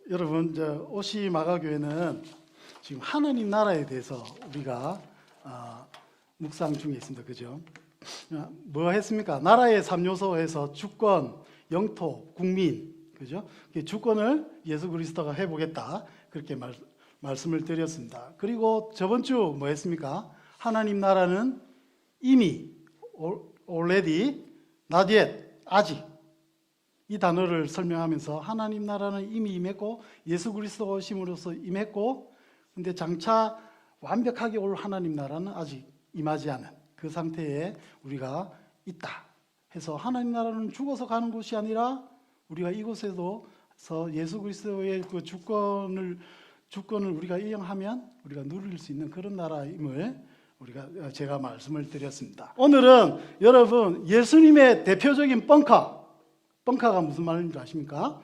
여러분, 오시마가교회는 지금 하나님 나라에 대해서 우리가 묵상 중에 있습니다. 그죠? 뭐 했습니까? 나라의 3요소에서 주권, 영토, 국민, 그죠? 주권을 예수 그리스도가 해보겠다. 그렇게 말씀을 드렸습니다. 그리고 저번 주 뭐 했습니까? 하나님 나라는 이미, already, not yet, 아직. 이 단어를 설명하면서 하나님 나라는 이미 임했고 예수 그리스도가 오심으로써 임했고, 근데 장차 완벽하게 올 하나님 나라는 아직 임하지 않은 그 상태에 우리가 있다 해서, 하나님 나라는 죽어서 가는 곳이 아니라 우리가 이곳에서 예수 그리스도의 그 주권을 우리가 이행하면 우리가 누릴 수 있는 그런 나라임을 제가 말씀을 드렸습니다. 오늘은 여러분, 예수님의 대표적인 뻥카가 무슨 말인지 아십니까?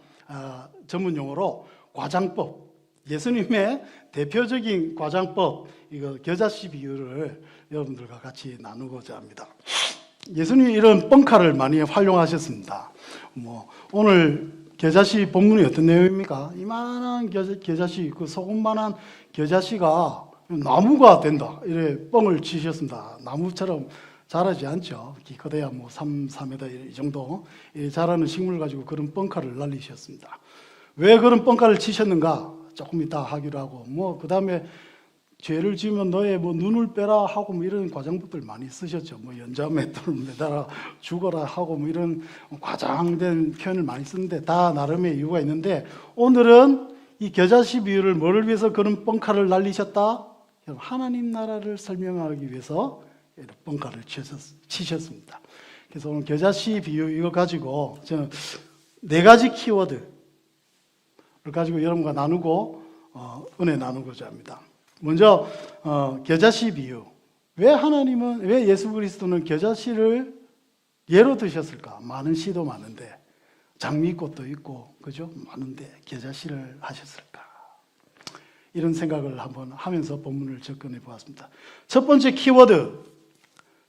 전문 용어로 과장법, 예수님의 대표적인 과장법, 이거 겨자씨 비유를 여러분들과 같이 나누고자 합니다. 예수님이 이런 뻥카를 많이 활용하셨습니다. 오늘 겨자씨 본문이 어떤 내용입니까? 이만한 겨자씨, 그 소금만한 겨자씨가 나무가 된다, 이래 뻥을 치셨습니다. 나무처럼 자라지 않죠. 기껏해야 3m 이 정도 자라는 식물 가지고 그런 뻥카를 날리셨습니다. 왜 그런 뻥카를 치셨는가? 조금 이따 하기로 하고, 그 다음에 죄를 지으면 너의 눈을 빼라 하고 이런 과장법들 많이 쓰셨죠. 연자맷돌 매달아 죽어라 하고 이런 과장된 표현을 많이 쓰는데 다 나름의 이유가 있는데, 오늘은 이 겨자씨 비유를 뭐를 위해서 그런 뻥카를 날리셨다? 하나님 나라를 설명하기 위해서 뻥카를 치셨습니다. 그래서 오늘 겨자씨 비유 이거 가지고 저는 4가지 키워드를 가지고 여러분과 나누고 은혜 나누고자 합니다. 먼저 겨자씨 비유. 왜 예수 그리스도는 겨자씨를 예로 드셨을까? 많은 시도 많은데, 장미꽃도 있고, 그죠? 많은데 겨자씨를 하셨을까? 이런 생각을 한번 하면서 본문을 접근해 보았습니다. 첫 번째 키워드,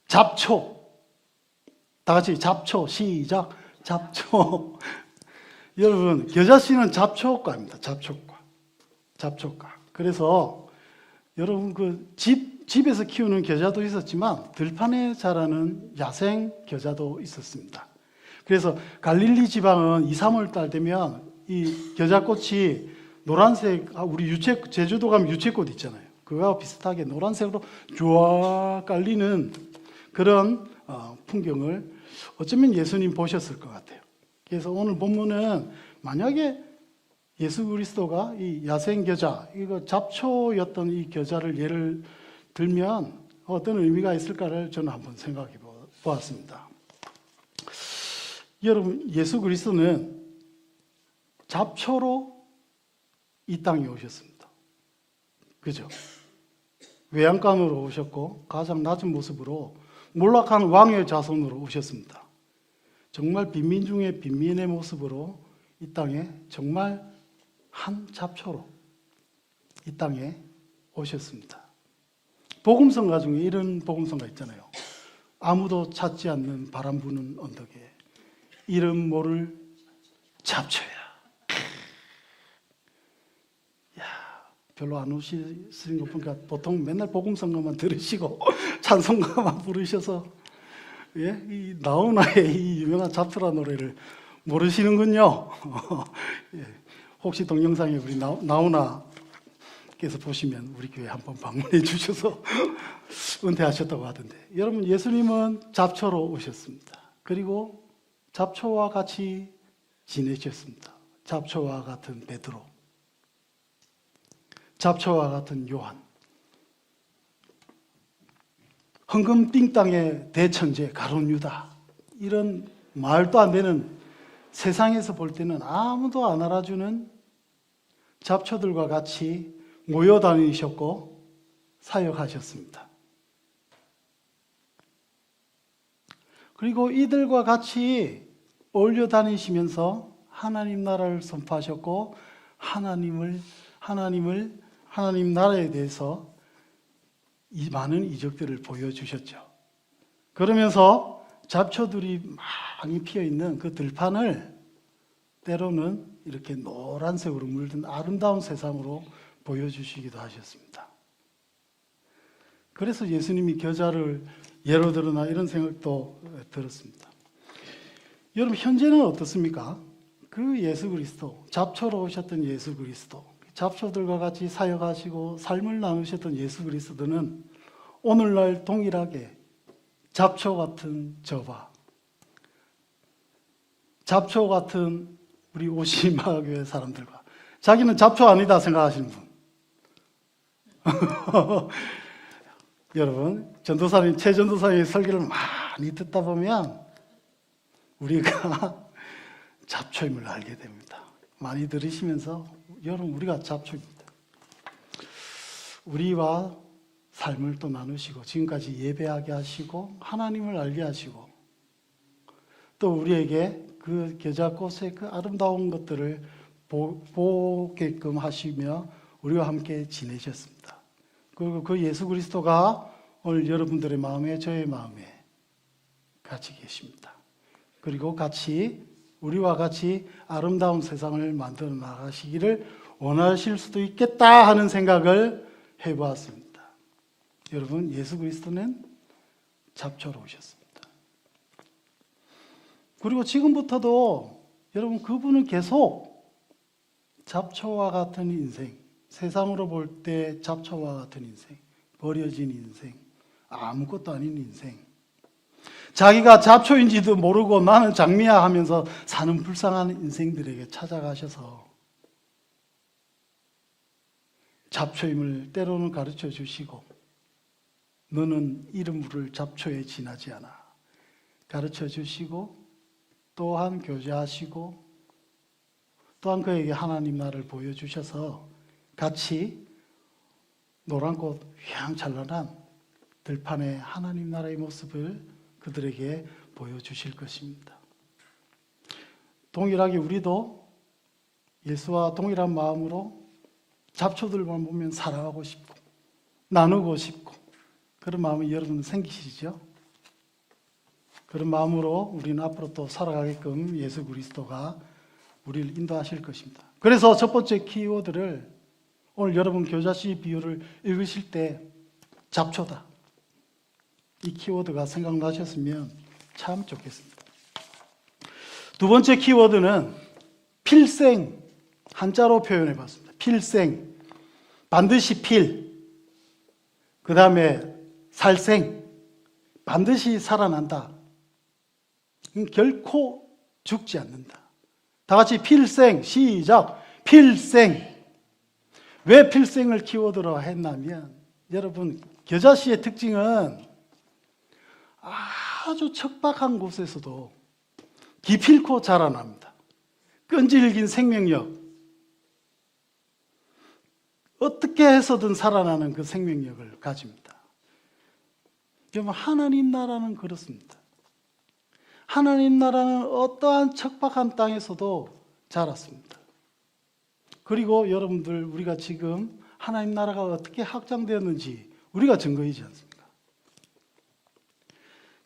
잡초. 다 같이 잡초, 시작. 잡초. 여러분, 겨자씨는 잡초과입니다. 잡초과. 그래서 여러분, 집에서 키우는 겨자도 있었지만 들판에 자라는 야생 겨자도 있었습니다. 그래서 갈릴리 지방은 2, 3월 달 되면 이 겨자꽃이 노란색, 우리 제주도 가면 유채꽃 있잖아요. 그거와 비슷하게 노란색으로 쫙 깔리는 그런 풍경을 어쩌면 예수님 보셨을 것 같아요. 그래서 오늘 본문은 만약에 예수 그리스도가 이 야생 겨자, 이거 잡초였던 이 겨자를 예를 들면 어떤 의미가 있을까를 저는 한번 생각해 보았습니다. 여러분, 예수 그리스도는 잡초로 이 땅에 오셨습니다. 그죠? 외양간으로 오셨고 가장 낮은 모습으로 몰락한 왕의 자손으로 오셨습니다. 정말 빈민 중에 빈민의 모습으로 이 땅에 정말 한 잡초로 이 땅에 오셨습니다. 복음성가 중에 이런 복음성가 있잖아요. 아무도 찾지 않는 바람 부는 언덕에 이름 모를 잡초야. 별로 안 오시는 거 보니까 보통 맨날 복음성가만 들으시고 찬송가만 부르셔서 이 나훈아의 이 유명한 잡초라 노래를 모르시는군요. 혹시 동영상에 우리 나훈아께서 보시면 우리 교회 한번 방문해 주셔서 은퇴하셨다고 하던데, 여러분, 예수님은 잡초로 오셨습니다. 그리고 잡초와 같이 지내셨습니다. 잡초와 같은 베드로, 잡초와 같은 요한, 헌금 띵땅의 대천재 가룟 유다, 이런 말도 안 되는, 세상에서 볼 때는 아무도 안 알아주는 잡초들과 같이 모여 다니셨고 사역하셨습니다. 그리고 이들과 같이 어울려 다니시면서 하나님 나라를 선포하셨고 하나님 나라에 대해서 이 많은 이적들을 보여주셨죠. 그러면서 잡초들이 많이 피어있는 그 들판을 때로는 이렇게 노란색으로 물든 아름다운 세상으로 보여주시기도 하셨습니다. 그래서 예수님이 겨자를 예로 들으나 이런 생각도 들었습니다. 여러분, 현재는 어떻습니까? 그 예수 그리스도, 잡초로 오셨던 예수 그리스도, 잡초들과 같이 사역하시고 삶을 나누셨던 예수 그리스도는 오늘날 동일하게 잡초 같은 저와 잡초 같은 우리 오시마교회 사람들과, 자기는 잡초 아니다 생각하시는 분 여러분, 전도사님, 최전도사님의 설교를 많이 듣다 보면 우리가 잡초임을 알게 됩니다. 많이 들으시면서 여러분, 우리가 잡초입니다. 우리와 삶을 또 나누시고 지금까지 예배하게 하시고 하나님을 알게 하시고 또 우리에게 그 겨자꽃의 그 아름다운 것들을 보게끔 하시며 우리와 함께 지내셨습니다. 그리고 그 예수 그리스도가 오늘 여러분들의 마음에, 저의 마음에 같이 계십니다. 그리고 같이 우리와 같이 아름다운 세상을 만들어 나가시기를 원하실 수도 있겠다 하는 생각을 해보았습니다. 여러분, 예수 그리스도는 잡초로 오셨습니다. 그리고 지금부터도 여러분, 그분은 계속 잡초와 같은 인생, 세상으로 볼 때 잡초와 같은 인생, 버려진 인생, 아무것도 아닌 인생, 자기가 잡초인지도 모르고 나는 장미야 하면서 사는 불쌍한 인생들에게 찾아가셔서 잡초임을 때로는 가르쳐 주시고, 너는 이름을 잡초에 지나지 않아 가르쳐 주시고, 또한 교제하시고, 또한 그에게 하나님 나라를 보여주셔서 같이 노란꽃 휘황찬란한 들판의 하나님 나라의 모습을 그들에게 보여주실 것입니다. 동일하게 우리도 예수와 동일한 마음으로 잡초들만 보면 사랑하고 싶고 나누고 싶고 그런 마음이 여러분 생기시죠? 그런 마음으로 우리는 앞으로 또 살아가게끔 예수 그리스도가 우리를 인도하실 것입니다. 그래서 첫 번째 키워드를 오늘 여러분 겨자씨 비유를 읽으실 때 잡초다, 이 키워드가 생각나셨으면 참 좋겠습니다. 두 번째 키워드는 필생, 한자로 표현해 봤습니다. 필생, 반드시 필, 그 다음에 살생, 반드시 살아난다. 결코 죽지 않는다. 다 같이 필생, 시작. 필생. 왜 필생을 키워드로 했냐면, 여러분, 겨자씨의 특징은 아주 척박한 곳에서도 기필코 자라납니다. 끈질긴 생명력, 어떻게 해서든 살아나는 그 생명력을 가집니다. 여러분, 하나님 나라는 그렇습니다. 하나님 나라는 어떠한 척박한 땅에서도 자랐습니다. 그리고 여러분들, 우리가 지금 하나님 나라가 어떻게 확장되었는지 우리가 증거이지 않습니까?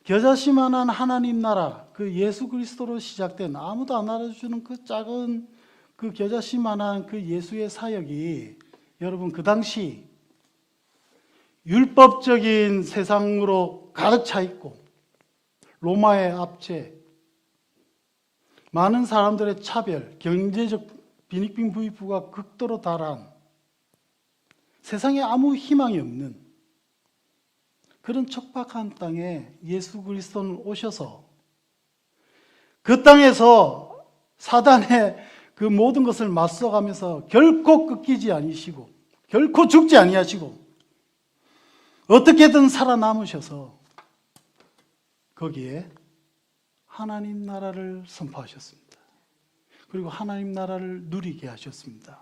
겨자씨만한 하나님 나라, 그 예수 그리스도로 시작된, 아무도 안 알아주는 그 작은 그 겨자씨만한 그 예수의 사역이 여러분 그 당시 율법적인 세상으로 가득 차 있고 로마의 압제, 많은 사람들의 차별, 경제적 빈익빈부익부가 극도로 달한 세상에 아무 희망이 없는 그런 척박한 땅에 예수 그리스도는 오셔서 그 땅에서 사단의 그 모든 것을 맞서가면서 결코 꺾이지 아니시고 결코 죽지 아니하시고 어떻게든 살아남으셔서 거기에 하나님 나라를 선포하셨습니다. 그리고 하나님 나라를 누리게 하셨습니다.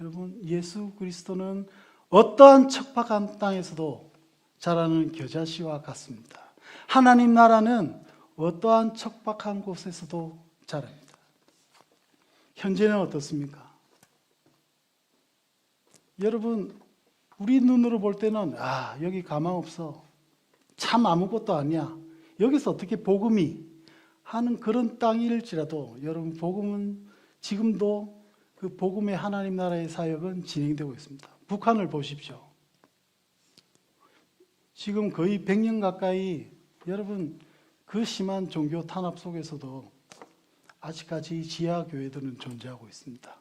여러분, 예수 그리스도는 어떠한 척박한 땅에서도 자라는 겨자씨와 같습니다. 하나님 나라는 어떠한 척박한 곳에서도 자랍니다. 현재는 어떻습니까? 여러분, 우리 눈으로 볼 때는 여기 가망 없어, 참 아무것도 아니야, 여기서 어떻게 복음이, 하는 그런 땅일지라도 여러분 복음은 지금도 그 복음의 하나님 나라의 사역은 진행되고 있습니다. 북한을 보십시오. 지금 거의 100년 가까이 여러분 그 심한 종교 탄압 속에서도 아직까지 지하 교회들은 존재하고 있습니다.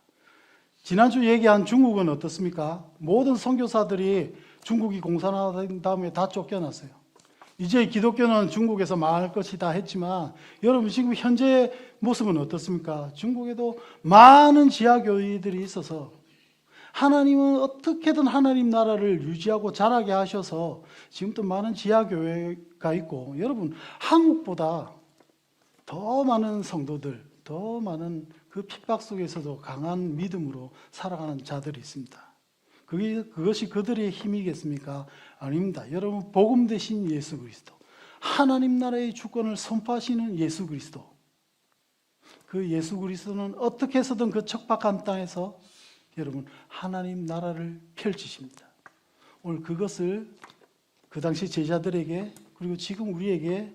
지난주 얘기한 중국은 어떻습니까? 모든 선교사들이 중국이 공산화된 다음에 다 쫓겨났어요. 이제 기독교는 중국에서 망할 것이다 했지만 여러분 지금 현재 모습은 어떻습니까? 중국에도 많은 지하 교회들이 있어서 하나님은 어떻게든 하나님 나라를 유지하고 자라게 하셔서 지금도 많은 지하 교회가 있고 여러분 한국보다 더 많은 성도들, 더 많은 그 핍박 속에서도 강한 믿음으로 살아가는 자들이 있습니다. 그것이 그들의 힘이겠습니까? 아닙니다. 여러분 복음 되신 예수 그리스도, 하나님 나라의 주권을 선포하시는 예수 그리스도, 그 예수 그리스도는 어떻게 해서든 그 척박한 땅에서 여러분 하나님 나라를 펼치십니다. 오늘 그것을 그 당시 제자들에게 그리고 지금 우리에게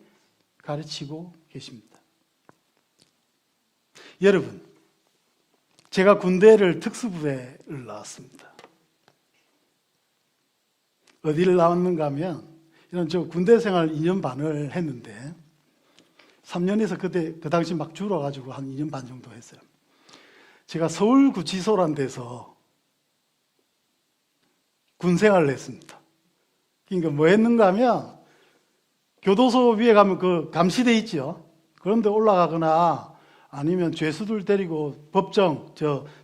가르치고 계십니다. 여러분, 제가 군대를 특수부대를 나왔습니다. 어디를 나왔는가 하면 이런 저 군대 생활 2년 반을 했는데 3년에서 그 당시 막 줄어가지고 한 2년 반 정도 했어요. 제가 서울구치소란 데서 군 생활을 했습니다. 그러니까 뭐 했는가 하면 교도소 위에 가면 그 감시대 있죠. 그런 데 올라가거나 아니면 죄수들 데리고 법정,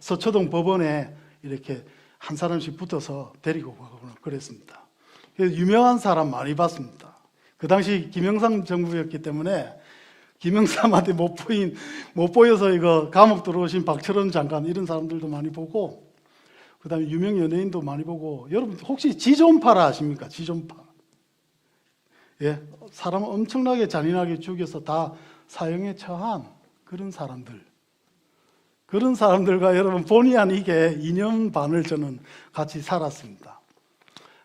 서초동 법원에 이렇게 한 사람씩 붙어서 데리고 가거나 그랬습니다. 그래서 유명한 사람 많이 봤습니다. 그 당시 김영삼 정부였기 때문에 김영삼한테 못 보여서 이거 감옥 들어오신 박철원 장관 이런 사람들도 많이 보고 그 다음에 유명 연예인도 많이 보고 여러분 혹시 지존파라 아십니까? 지존파. 예, 사람 엄청나게 잔인하게 죽여서 다 사형에 처한 그런 사람들과 여러분 본의 아니게 2년 반을 저는 같이 살았습니다.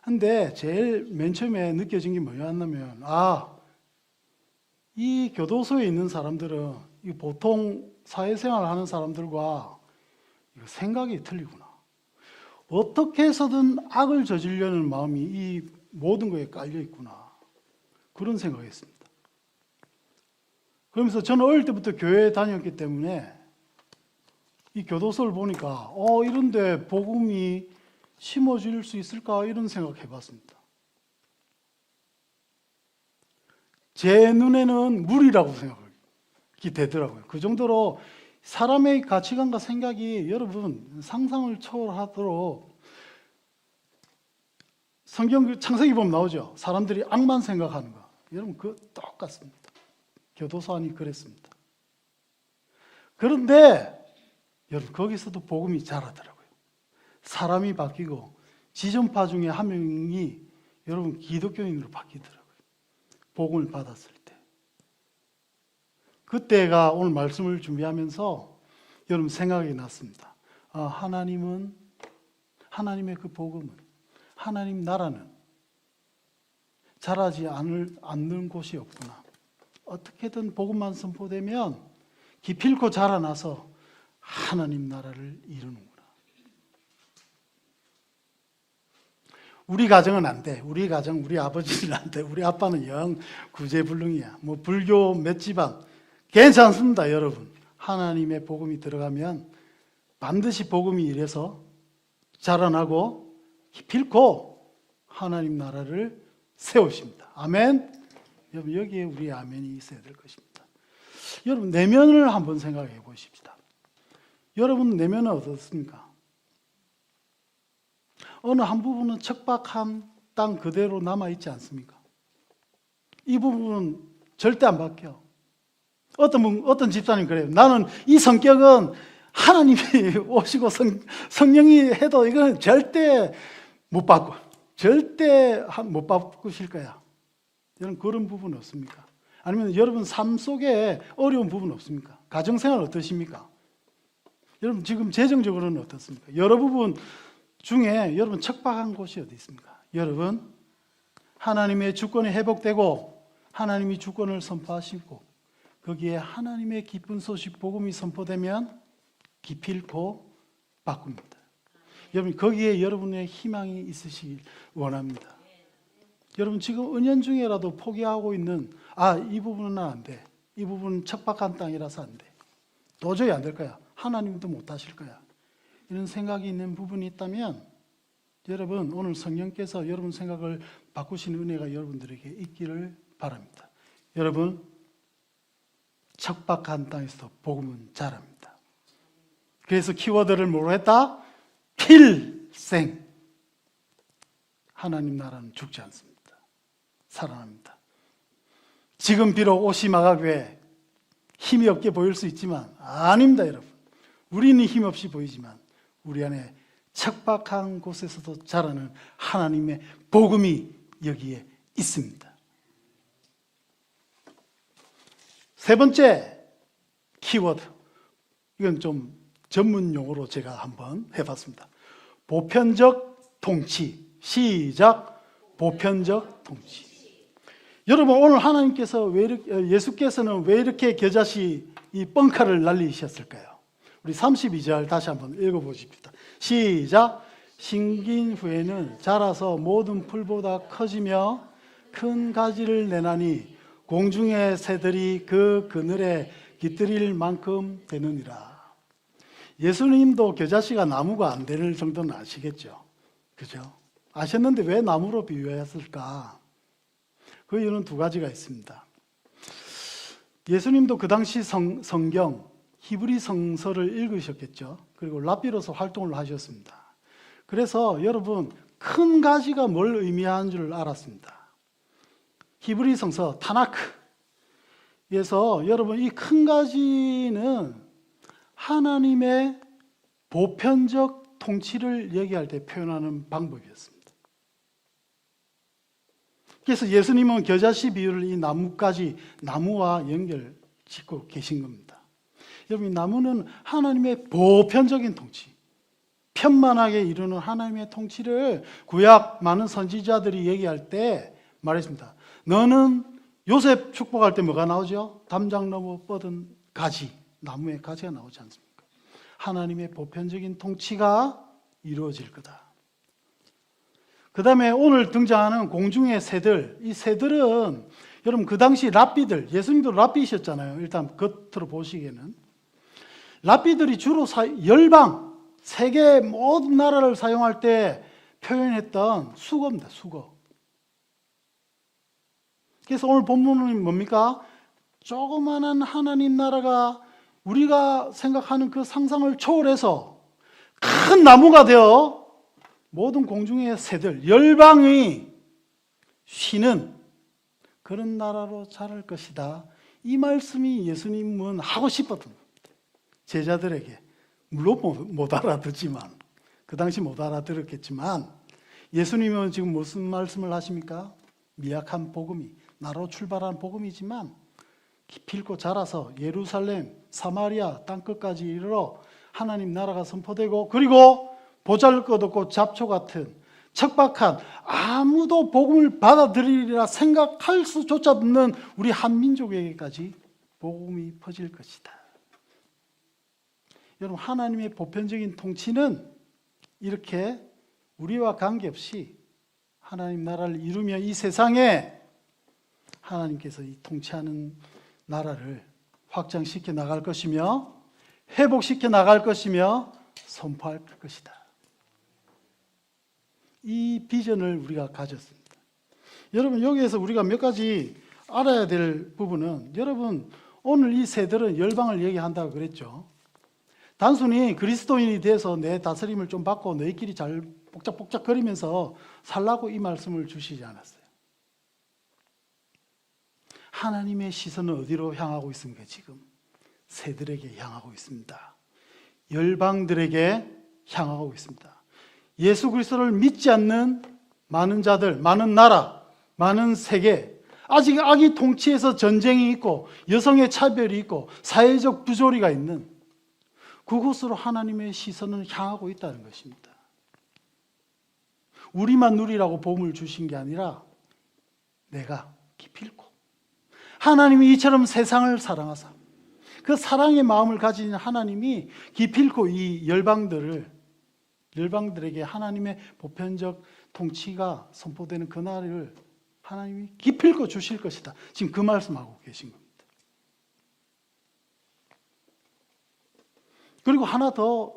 근데 제일 맨 처음에 느껴진 게 뭐였냐면 이 교도소에 있는 사람들은 이 보통 사회생활 하는 사람들과 생각이 틀리구나. 어떻게 해서든 악을 저지르려는 마음이 이 모든 거에 깔려 있구나. 그런 생각했습니다. 그러면서 저는 어릴 때부터 교회에 다녔기 때문에 이 교도소를 보니까 이런데 복음이 심어질 수 있을까 이런 생각해 봤습니다. 제 눈에는 무리라고 생각이 되더라고요. 그 정도로 사람의 가치관과 생각이 여러분 상상을 초월하도록 성경 창세기 보면 나오죠. 사람들이 악만 생각하는 거. 여러분 그거 똑같습니다. 교도소 안이 그랬습니다. 그런데 여러분 거기서도 복음이 자라더라고요. 사람이 바뀌고 지존파 중에 한 명이 여러분 기독교인으로 바뀌더라고요. 복음을 받았을 때. 그때가 오늘 말씀을 준비하면서 여러분 생각이 났습니다. 하나님의 그 복음은, 하나님 나라는 자라지 않는 곳이 없구나. 어떻게든 복음만 선포되면 기필코 자라나서 하나님 나라를 이루는구나. 우리 가정은 안 돼. 우리 가정, 우리 아버지는 안 돼. 우리 아빠는 영 구제불능이야. 불교 몇 지방 괜찮습니다, 여러분. 하나님의 복음이 들어가면 반드시 복음이 이래서 자라나고 기필코 하나님 나라를 세우십니다. 아멘. 여러분 여기에 우리 아멘이 있어야 될 것입니다. 여러분 내면을 한번 생각해 보십시다. 여러분 내면은 어떻습니까? 어느 한 부분은 척박한 땅 그대로 남아있지 않습니까? 이 부분은 절대 안 바뀌어. 어떤 집사님 그래요. 나는 이 성격은 하나님이 오시고 성령이 해도 이건 절대 못 바꿔. 절대 못 바꾸실 거야. 여러분 그런 부분 없습니까? 아니면 여러분 삶 속에 어려운 부분 없습니까? 가정생활 어떠십니까? 여러분 지금 재정적으로는 어떻습니까? 여러 부분 중에 여러분 척박한 곳이 어디 있습니까? 여러분 하나님의 주권이 회복되고 하나님이 주권을 선포하시고 거기에 하나님의 기쁜 소식 복음이 선포되면 기필코 바꿉니다. 여러분 거기에 여러분의 희망이 있으시길 원합니다. 여러분 지금 은연중에라도 포기하고 있는 이 부분은 안 돼. 이 부분은 척박한 땅이라서 안 돼. 도저히 안 될 거야. 하나님도 못 하실 거야. 이런 생각이 있는 부분이 있다면 여러분 오늘 성령께서 여러분 생각을 바꾸시는 은혜가 여러분들에게 있기를 바랍니다. 여러분 척박한 땅에서 복음은 자랍니다. 그래서 키워드를 뭐로 했다? 필생. 하나님 나라는 죽지 않습니다. 살아납니다. 지금 비록 오시마가교회 힘이 없게 보일 수 있지만 아닙니다, 여러분. 우리는 힘없이 보이지만 우리 안에 척박한 곳에서도 자라는 하나님의 복음이 여기에 있습니다. 세 번째 키워드, 이건 좀 전문 용어로 제가 한번 해봤습니다. 보편적 통치. 시작. 보편적 통치. 여러분 오늘 하나님께서 예수께서는 왜 이렇게 겨자씨 이 뻥카를 날리셨을까요? 우리 32절 다시 한번 읽어보십시다. 시작. 심긴 후에는 자라서 모든 풀보다 커지며 큰 가지를 내나니 공중의 새들이 그 그늘에 깃들일 만큼 되느니라. 예수님도 겨자씨가 나무가 안 되는 정도는 아시겠죠? 그죠? 아셨는데 왜 나무로 비유했을까? 그 이유는 두 가지가 있습니다. 예수님도 그 당시 성경 히브리 성서를 읽으셨겠죠. 그리고 랍비로서 활동을 하셨습니다. 그래서 여러분 큰 가지가 뭘 의미하는 줄 알았습니다. 히브리 성서 타나크에서 여러분 이 큰 가지는 하나님의 보편적 통치를 얘기할 때 표현하는 방법이었습니다. 그래서 예수님은 겨자씨 비유를 이 나무와 연결 짓고 계신 겁니다. 여러분, 나무는 하나님의 보편적인 통치, 편만하게 이루는 하나님의 통치를 구약 많은 선지자들이 얘기할 때 말했습니다. 너는 요셉 축복할 때 뭐가 나오죠? 담장나무 뻗은 가지, 나무의 가지가 나오지 않습니까? 하나님의 보편적인 통치가 이루어질 거다. 그 다음에 오늘 등장하는 공중의 새들, 이 새들은 여러분 그 당시 랍비들, 예수님도 랍비셨잖아요. 일단 겉으로 보시기에는 랍비들이 주로 열방, 세계 모든 나라를 사용할 때 표현했던 수거입니다. 수거. 그래서 오늘 본문은 뭡니까? 조그마한 하나님 나라가 우리가 생각하는 그 상상을 초월해서 큰 나무가 되어 모든 공중의 새들, 열방이 쉬는 그런 나라로 자랄 것이다. 이 말씀이 예수님은 하고 싶었던 제자들에게, 물론 못 알아듣지만, 그 당시 못 알아들었겠지만, 예수님은 지금 무슨 말씀을 하십니까? 미약한 복음이, 나로 출발한 복음이지만 기필코 자라서 예루살렘, 사마리아 땅끝까지 이르러 하나님 나라가 선포되고, 그리고 보잘것없고 잡초 같은 척박한 아무도 복음을 받아들이리라 생각할 수조차 없는 우리 한민족에게까지 복음이 퍼질 것이다. 여러분, 하나님의 보편적인 통치는 이렇게 우리와 관계없이 하나님 나라를 이루며 이 세상에 하나님께서 이 통치하는 나라를 확장시켜 나갈 것이며 회복시켜 나갈 것이며 선포할 것이다. 이 비전을 우리가 가졌습니다. 여러분, 여기에서 우리가 몇 가지 알아야 될 부분은, 여러분 오늘 이 새들은 열방을 얘기한다고 그랬죠. 단순히 그리스도인이 돼서 내 다스림을 좀 받고 너희끼리 잘 복작복작거리면서 살라고 이 말씀을 주시지 않았어요. 하나님의 시선은 어디로 향하고 있습니까? 지금 새들에게 향하고 있습니다. 열방들에게 향하고 있습니다. 예수 그리스도를 믿지 않는 많은 자들, 많은 나라, 많은 세계, 아직 악의 통치에서 전쟁이 있고 여성의 차별이 있고 사회적 부조리가 있는 그곳으로 하나님의 시선은 향하고 있다는 것입니다. 우리만 누리라고 복음을 주신 게 아니라 내가 기필코 하나님이 이처럼 세상을 사랑하사 그 사랑의 마음을 가진 하나님이 기필코 이 열방들에게 하나님의 보편적 통치가 선포되는 그날을 하나님이 기필코 주실 것이다. 지금 그 말씀하고 계신 겁니다. 그리고 하나 더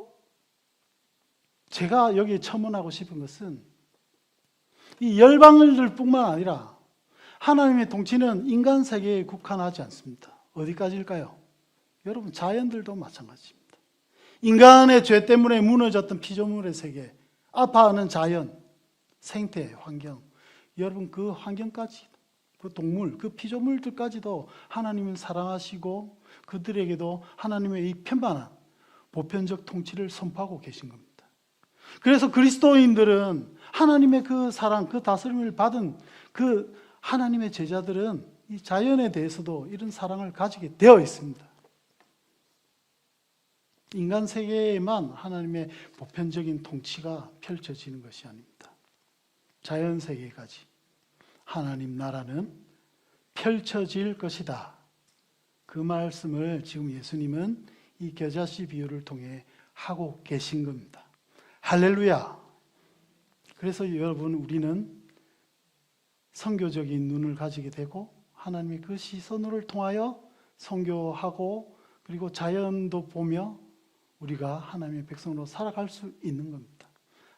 제가 여기에 첨언하고 싶은 것은 이 열방들뿐만 아니라 하나님의 통치는 인간 세계에 국한하지 않습니다. 어디까지일까요? 여러분, 자연들도 마찬가지입니다. 인간의 죄 때문에 무너졌던 피조물의 세계, 아파하는 자연, 생태, 환경, 여러분 그 환경까지, 그 동물, 그 피조물들까지도 하나님을 사랑하시고 그들에게도 하나님의 이 편만한 보편적 통치를 선포하고 계신 겁니다. 그래서 그리스도인들은 하나님의 그 사랑, 그 다스림을 받은 그 하나님의 제자들은 이 자연에 대해서도 이런 사랑을 가지게 되어 있습니다. 인간 세계에만 하나님의 보편적인 통치가 펼쳐지는 것이 아닙니다. 자연 세계까지 하나님 나라는 펼쳐질 것이다. 그 말씀을 지금 예수님은 이 겨자씨 비유를 통해 하고 계신 겁니다. 할렐루야. 그래서 여러분, 우리는 선교적인 눈을 가지게 되고 하나님의 그 시선을 통하여 선교하고 그리고 자연도 보며 우리가 하나님의 백성으로 살아갈 수 있는 겁니다.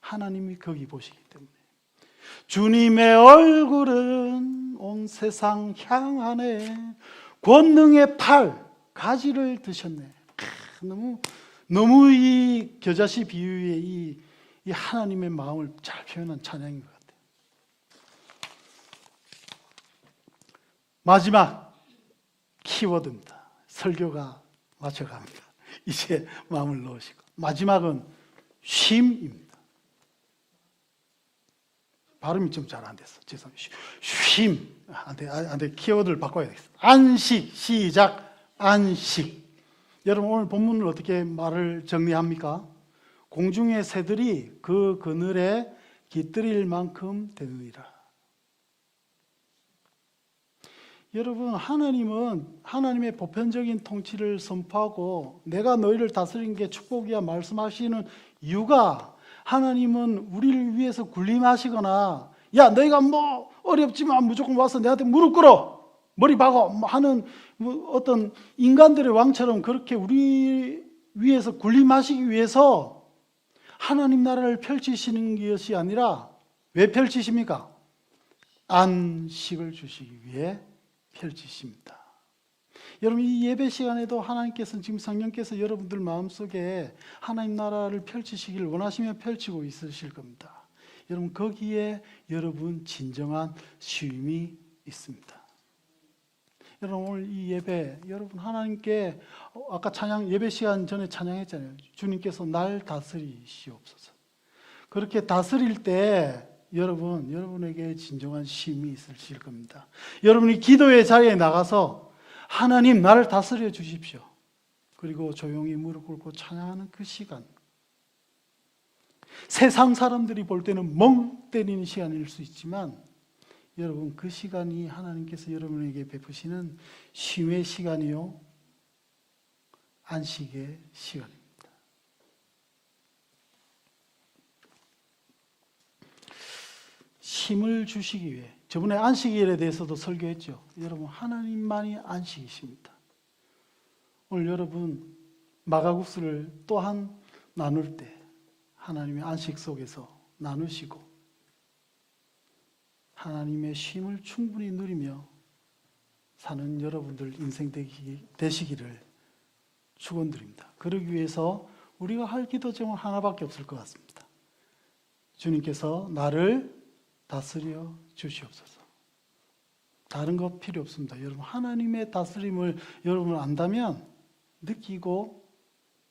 하나님이 거기 보시기 때문에. 주님의 얼굴은 온 세상 향하네. 권능의 팔, 가지를 드셨네. 너무 이 겨자씨 비유의 이 하나님의 마음을 잘 표현한 찬양인 것 같아요. 마지막 키워드입니다. 설교가 맞춰갑니다. 이제 마음을 넣으시고. 마지막은 쉼입니다. 발음이 좀 잘 안 됐어. 죄송해요. 쉼. 안 돼. 키워드를 바꿔야 되겠어. 안식. 시작. 안식. 여러분, 오늘 본문을 어떻게 말을 정리합니까? 공중의 새들이 그 그늘에 깃들일 만큼 되느니라. 여러분, 하나님은 하나님의 보편적인 통치를 선포하고 내가 너희를 다스리는 게 축복이야 말씀하시는 이유가, 하나님은 우리를 위해서 군림하시거나 야 너희가 뭐 어렵지만 무조건 와서 내한테 무릎 꿇어 머리 박어 하는 어떤 인간들의 왕처럼 그렇게 우리 위해서 군림하시기 위해서 하나님 나라를 펼치시는 것이 아니라 왜 펼치십니까? 안식을 주시기 위해 펼치십니다. 여러분, 이 예배 시간에도 하나님께서는 지금 성령께서 여러분들 마음속에 하나님 나라를 펼치시기를 원하시며 펼치고 있으실 겁니다. 여러분, 거기에 여러분 진정한 쉼이 있습니다. 여러분, 오늘 이 예배, 여러분 하나님께 아까 찬양 예배 시간 전에 찬양했잖아요. 주님께서 날 다스리시옵소서. 그렇게 다스릴 때 여러분에게 진정한 쉼이 있으실 겁니다. 여러분이 기도의 자리에 나가서 하나님 나를 다스려 주십시오. 그리고 조용히 무릎 꿇고 찬양하는 그 시간. 세상 사람들이 볼 때는 멍 때리는 시간일 수 있지만 여러분, 그 시간이 하나님께서 여러분에게 베푸시는 쉼의 시간이요, 안식의 시간입니다. 쉼을 주시기 위해, 저번에 안식일에 대해서도 설교했죠. 여러분, 하나님만이 안식이십니다. 오늘 여러분 마가국수를 또한 나눌 때 하나님의 안식 속에서 나누시고 하나님의 쉼을 충분히 누리며 사는 여러분들 인생 되시기를 축원드립니다. 그러기 위해서 우리가 할 기도 제목은 하나밖에 없을 것 같습니다. 주님께서 나를 다스려 주시옵소서. 다른 것 필요 없습니다. 여러분, 하나님의 다스림을 여러분 안다면, 느끼고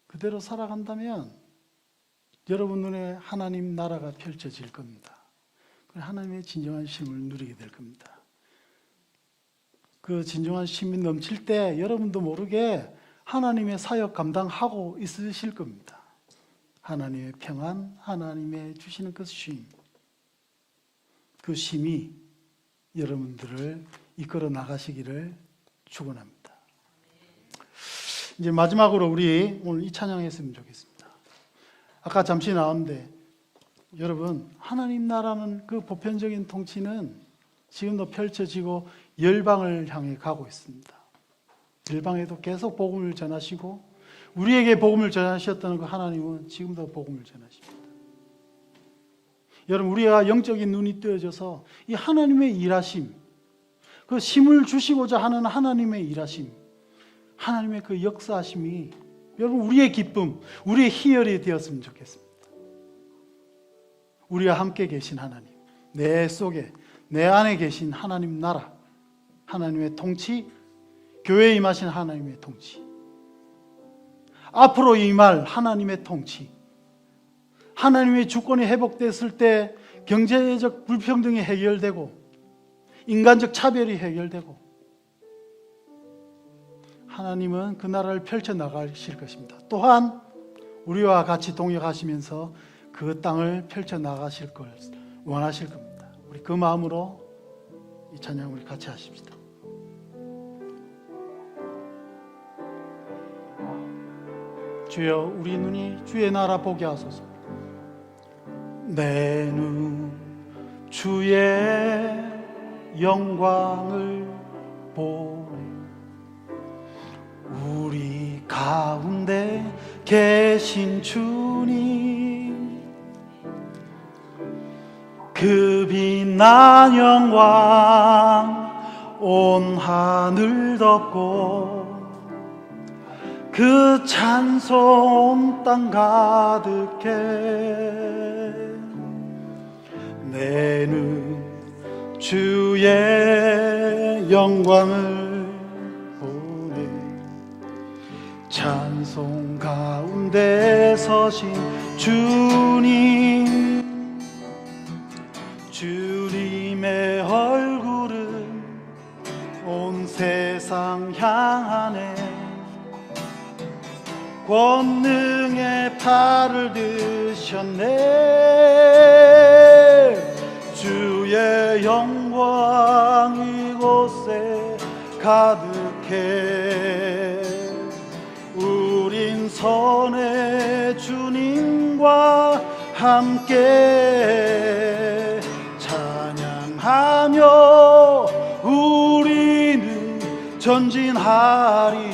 그대로 살아간다면 여러분 눈에 하나님 나라가 펼쳐질 겁니다. 하나님의 진정한 쉼을 누리게 될 겁니다. 그 진정한 쉼이 넘칠 때 여러분도 모르게 하나님의 사역 감당하고 있으실 겁니다. 하나님의 평안, 하나님의 주시는 그 쉼, 그 쉼이 여러분들을 이끌어 나가시기를 축원합니다. 이제 마지막으로 우리 오늘 이 찬양했으면 좋겠습니다. 아까 잠시 나왔는데 여러분, 하나님 나라는 그 보편적인 통치는 지금도 펼쳐지고 열방을 향해 가고 있습니다. 열방에도 계속 복음을 전하시고 우리에게 복음을 전하셨던 그 하나님은 지금도 복음을 전하십니다. 여러분, 우리가 영적인 눈이 뜨여져서 이 하나님의 일하심, 그 힘을 주시고자 하는 하나님의 일하심, 하나님의 그 역사하심이 여러분 우리의 기쁨, 우리의 희열이 되었으면 좋겠습니다. 우리와 함께 계신 하나님, 내 속에, 내 안에 계신 하나님 나라, 하나님의 통치, 교회에 임하신 하나님의 통치, 앞으로 임할 하나님의 통치, 하나님의 주권이 회복됐을 때 경제적 불평등이 해결되고 인간적 차별이 해결되고 하나님은 그 나라를 펼쳐나가실 것입니다. 또한 우리와 같이 동역하시면서 그 땅을 펼쳐나가실 걸 원하실 겁니다. 우리 그 마음으로 이 찬양 우리 같이 하십시다. 주여, 우리 눈이 주의 나라 보게 하소서. 내 눈 주의 영광을 보네. 우리 가운데 계신 주님, 그 빛난 영광 온 하늘 덮고 그 찬송 땅 가득해. 내 눈 주의 영광을 보네. 찬송 가운데 서신 주님, 주님의 얼굴은 온 세상 향하네. 권능의 팔을 드셨네. 주의 영광 이곳에 가득해. 우린 선의 주님과 함께 찬양하며 우리는 전진하리.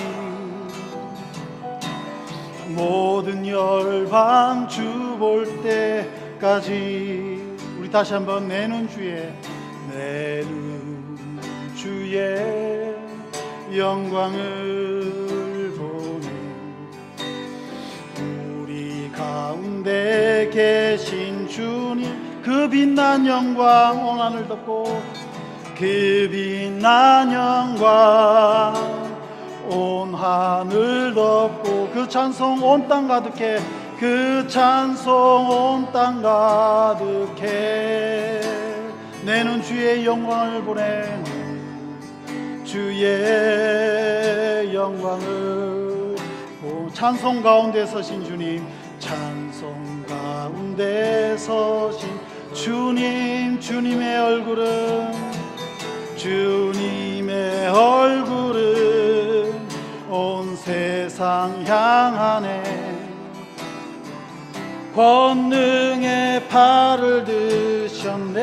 모든 열방 주 볼 때까지. 우리 다시 한번 내 눈 주의 영광을 보네. 우리 가운데 계신 주님, 그 빛난 영광 온 하늘 덮고 그 빛난 영광 온 하늘 덮고 그 찬송 온 땅 가득해. 그 찬송 온 땅 가득해. 내는 주의 영광을 보내. 주의 영광을 찬송 가운데 서신 주님, 찬송 가운데 서신 주님, 주님의 얼굴은 온 세상 향하네. 권능의 팔을 드셨네.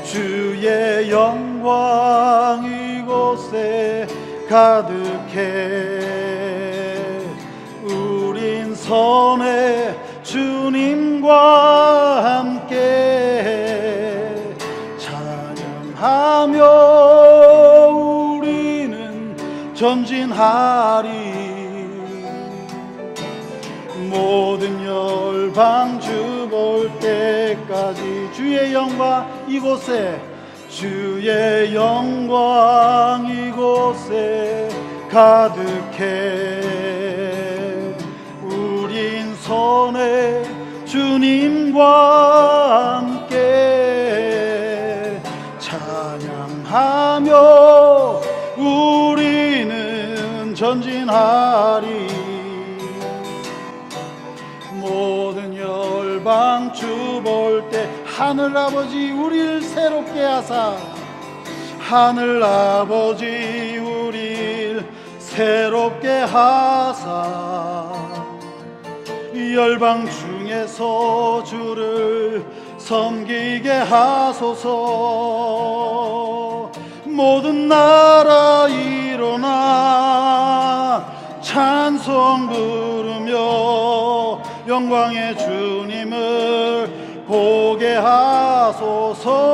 주의 영광 이곳에 가득해. 우린 선의 주님과 함께 찬양하며 우리는 전진하리. 모든 열방 주 볼 때까지 주의 영광 이곳에, 주의 영광 이곳에 가득해. 우린 선의 주님과 함께 찬양하며 우리는 전진하리. 모든 열방 주 볼 때 하늘아버지 우리를 새롭게 하사, 하늘 아버지 우릴 새롭게 하사 열방 중에서 주를 섬기게 하소서. 모든 나라 일어나 찬송 부르며 영광의 주님을 보게 하소서.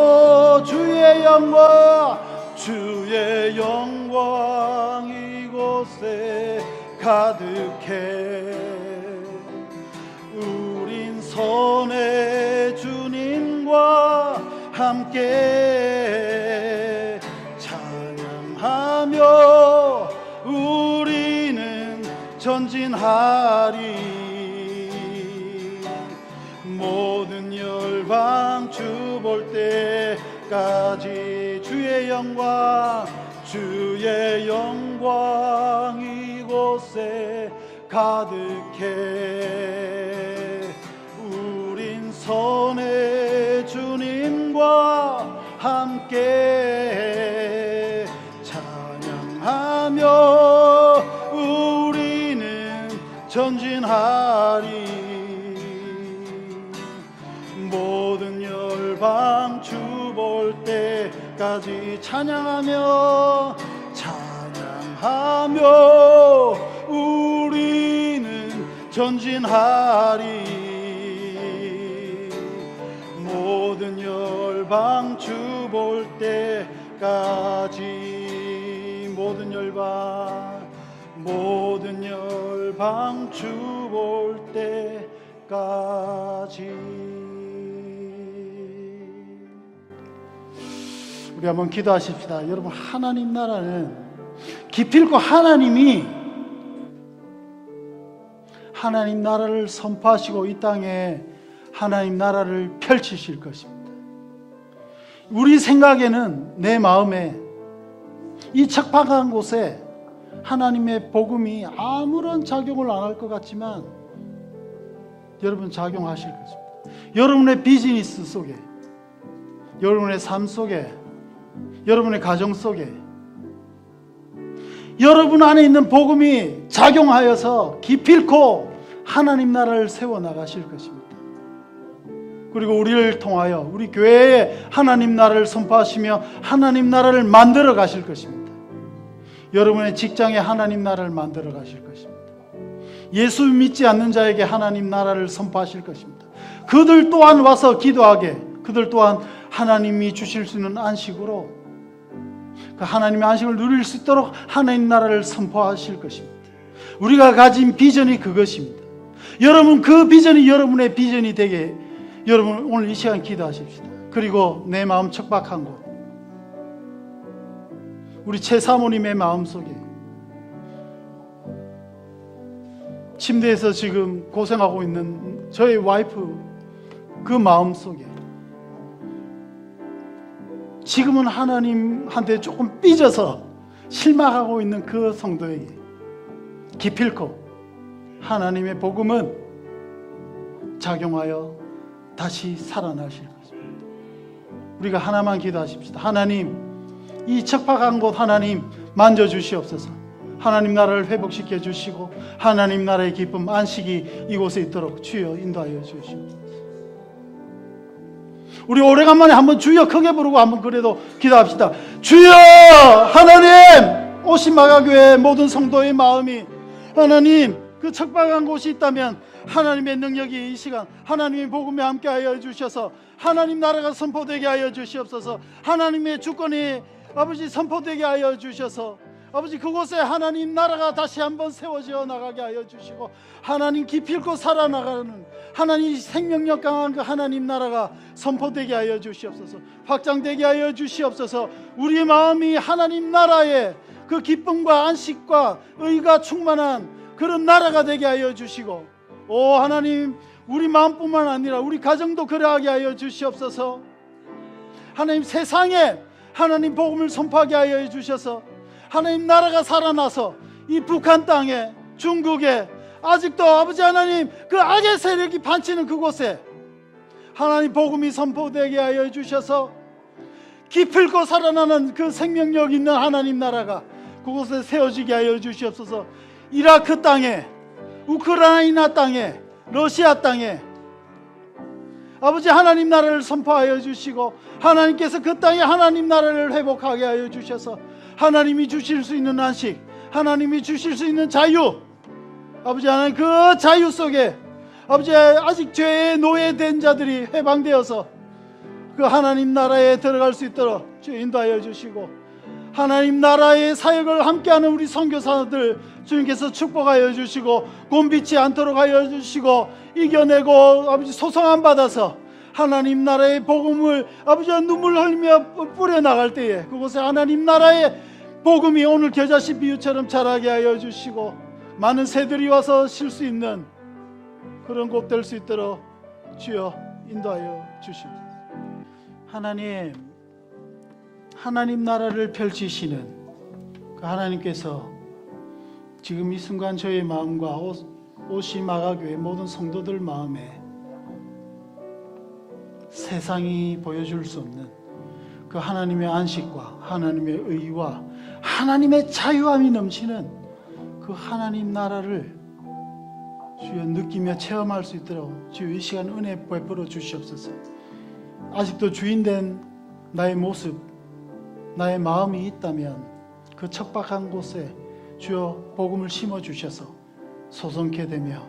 주의 영광 이곳에 가득해. 우린 선의 주님과 함께 찬양하며 우리는 전진하리. 모든 열방 주 볼 때까지 주의 영광 이곳에 가득해. 우린 선의 주님과 함께 찬양하며 우리는 전진하리. 모든 열방 주 볼 때까지 찬양하며 우리는 전진하리. 모든 열방 주 볼 때까지 모든 열방 주 볼 때까지. 우리 한번 기도하십시다. 여러분, 하나님 나라는 기필코 하나님이 하나님 나라를 선포하시고 이 땅에 하나님 나라를 펼치실 것입니다. 우리 생각에는, 내 마음에 이 척박한 곳에 하나님의 복음이 아무런 작용을 안 할 것 같지만 여러분, 작용하실 것입니다. 여러분의 비즈니스 속에, 여러분의 삶 속에, 여러분의 가정 속에 여러분 안에 있는 복음이 작용하여서 기필코 하나님 나라를 세워나가실 것입니다. 그리고 우리를 통하여 우리 교회에 하나님 나라를 선포하시며 하나님 나라를 만들어 가실 것입니다. 여러분의 직장에 하나님 나라를 만들어 가실 것입니다. 예수 믿지 않는 자에게 하나님 나라를 선포하실 것입니다. 그들 또한 와서 기도하게, 그들 또한 하나님이 주실 수 있는 안식으로 그 하나님의 안식을 누릴 수 있도록 하나님 나라를 선포하실 것입니다. 우리가 가진 비전이 그것입니다. 여러분, 그 비전이 여러분의 비전이 되게 여러분 오늘 이 시간 기도하십시다. 그리고 내 마음 척박한 곳, 우리 최 사모님의 마음속에 침대에서 지금 고생하고 있는 저의 와이프 그 마음속에 지금은 하나님한테 조금 삐져서 실망하고 있는 그 성도에게 기필코 하나님의 복음은 작용하여 다시 살아나실 것입니다. 우리가 하나만 기도하십시다. 하나님, 이 척박한 곳 하나님 만져주시옵소서. 하나님 나라를 회복시켜 주시고 하나님 나라의 기쁨, 안식이 이곳에 있도록 주여 인도하여 주시옵소서. 우리 오래간만에 한번 주여 크게 부르고 한번 그래도 기도합시다. 주여! 하나님! 오신마가교회 모든 성도의 마음이 하나님 그 척박한 곳이 있다면 하나님의 능력이 이 시간 하나님의 복음에 함께하여 주셔서 하나님 나라가 선포되게 하여 주시옵소서. 하나님의 주권이 아버지 선포되게 하여 주셔서 아버지 그곳에 하나님 나라가 다시 한번 세워져 나가게 하여 주시고 하나님 기필코 살아나가는 하나님 생명력 강한 그 하나님 나라가 선포되게 하여 주시옵소서. 확장되게 하여 주시옵소서. 우리 마음이 하나님 나라의 그 기쁨과 안식과 의가 충만한 그런 나라가 되게 하여 주시고 오 하나님 우리 마음뿐만 아니라 우리 가정도 그러하게 하여 주시옵소서. 하나님 세상에 하나님 복음을 선포하게 하여 주셔서 하나님 나라가 살아나서 이 북한 땅에 중국에 아직도 아버지 하나님 그 악의 세력이 반치는 그곳에 하나님 복음이 선포되게 하여 주셔서 기필코 살아나는 그 생명력 있는 하나님 나라가 그곳에 세워지게 하여 주시옵소서. 이라크 땅에, 우크라이나 땅에, 러시아 땅에 아버지 하나님 나라를 선포하여 주시고, 하나님께서 그 땅에 하나님 나라를 회복하게 하여 주셔서 하나님이 주실 수 있는 안식, 하나님이 주실 수 있는 자유, 아버지 하나님 그 자유 속에 아버지 아직 죄에 노예된 자들이 해방되어서 그 하나님 나라에 들어갈 수 있도록 주 인도하여 주시고, 하나님 나라의 사역을 함께하는 우리 선교사들 주님께서 축복하여 주시고 곤비치 않도록 하여 주시고 이겨내고 아버지 소송안 받아서 하나님 나라의 복음을 아버지 눈물 흘리며 뿌려나갈 때에 그곳에 하나님 나라의 복음이 오늘 겨자씨 비유처럼 자라게 하여 주시고 많은 새들이 와서 쉴 수 있는 그런 곳 될 수 있도록 주여 인도하여 주시옵소서. 하나님 나라를 펼치시는 그 하나님께서 지금 이 순간 저의 마음과 오시마가교회 모든 성도들 마음에 세상이 보여줄 수 없는 그 하나님의 안식과 하나님의 의와 하나님의 자유함이 넘치는 그 하나님 나라를 주여 느끼며 체험할 수 있도록 주여 이 시간 은혜 베풀어 주시옵소서. 아직도 주인된 나의 모습, 나의 마음이 있다면 그 척박한 곳에 주여 복음을 심어주셔서 소성케 되며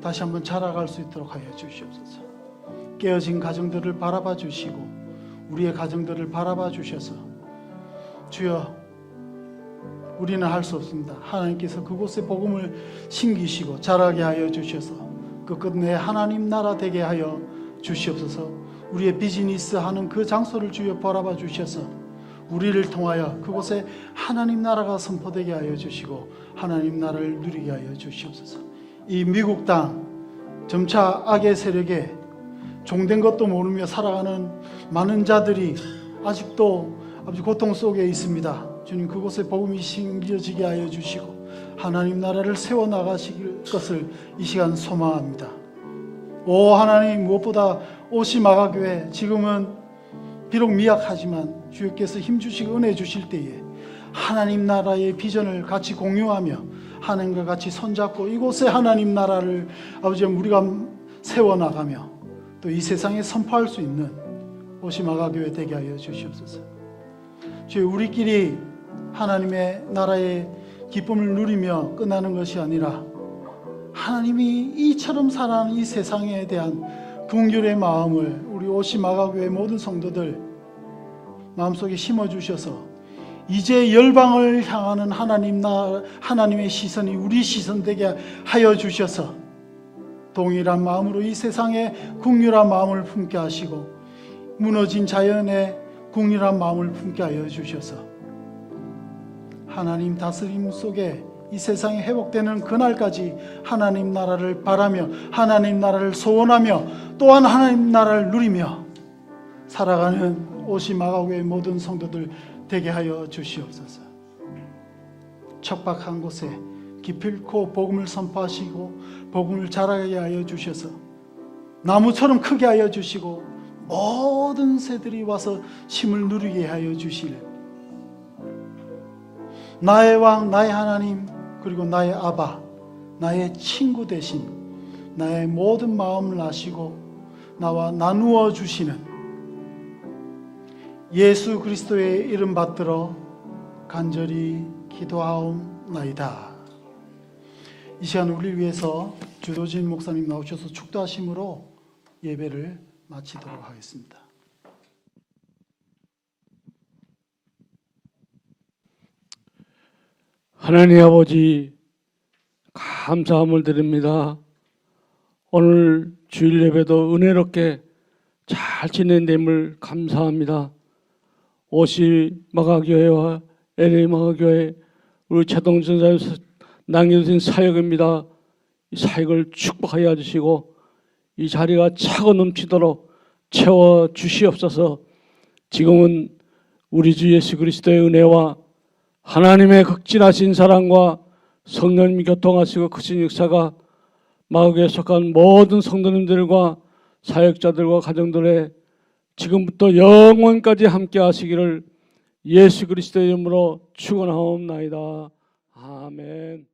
다시 한번 자라갈 수 있도록 하여 주시옵소서. 깨어진 가정들을 바라봐 주시고 우리의 가정들을 바라봐 주셔서 주여 우리는 할 수 없습니다. 하나님께서 그곳에 복음을 심기시고 자라게 하여 주셔서 그 끝내 하나님 나라 되게 하여 주시옵소서. 우리의 비즈니스 하는 그 장소를 주여 바라봐 주셔서 우리를 통하여 그곳에 하나님 나라가 선포되게 하여 주시고 하나님 나라를 누리게 하여 주시옵소서. 이 미국 땅 점차 악의 세력에 종된 것도 모르며 살아가는 많은 자들이 아직도 아버지 고통 속에 있습니다. 주님 그곳에 복음이 심겨지게 하여 주시고 하나님 나라를 세워나가실 것을 이 시간 소망합니다. 오 하나님, 무엇보다 오시마가교회 지금은 비록 미약하지만 주께서 힘주시고 은혜 주실 때에 하나님 나라의 비전을 같이 공유하며 하나님과 같이 손잡고 이곳에 하나님 나라를 아버지 우리가 세워나가며 또 이 세상에 선포할 수 있는 오시마가교회 되게 하여 주시옵소서. 주여 우리끼리 하나님의 나라의 기쁨을 누리며 끝나는 것이 아니라 하나님이 이처럼 살아가는 이 세상에 대한 긍휼의 마음을 우리 오시마가교회 모든 성도들 마음속에 심어주셔서 이제 열방을 향하는 하나님의 시선이 우리 시선 되게 하여 주셔서 동일한 마음으로 이 세상에 긍휼한 마음을 품게 하시고 무너진 자연의 긍휼한 마음을 품게 하여 주셔서 하나님 다스림 속에 이 세상이 회복되는 그날까지 하나님 나라를 바라며 하나님 나라를 소원하며 또한 하나님 나라를 누리며 살아가는 오시마가교회 모든 성도들 되게 하여 주시옵소서. 척박한 곳에 기필코 복음을 선포하시고 복음을 자라게 하여 주셔서 나무처럼 크게 하여 주시고 모든 새들이 와서 힘을 누리게 하여 주실 나의 왕, 나의 하나님, 그리고 나의 아바, 나의 친구 되신 나의 모든 마음을 아시고 나와 나누어 주시는 예수 그리스도의 이름 받들어 간절히 기도하옵나이다. 이 시간 우리를 위해서 주도진 목사님 나오셔서 축도하심으로 예배를 마치도록 하겠습니다. 하나님 아버지 감사함을 드립니다. 오늘 주일 예배도 은혜롭게 잘 지낸됨을 감사합니다. 오시마가교회와 LA마가교회 우리 최동준 사님 남겨주신 사역입니다. 이 사역을 축복하여 주시고 이 자리가 차고 넘치도록 채워 주시옵소서. 지금은 우리 주 예수 그리스도의 은혜와 하나님의 극진하신 사랑과 성령님이 교통하시고 크신 역사가 마가교회에 속한 모든 성도님들과 사역자들과 가정들의 지금부터 영원까지 함께 하시기를 예수 그리스도의 이름으로 축원하옵나이다. 아멘.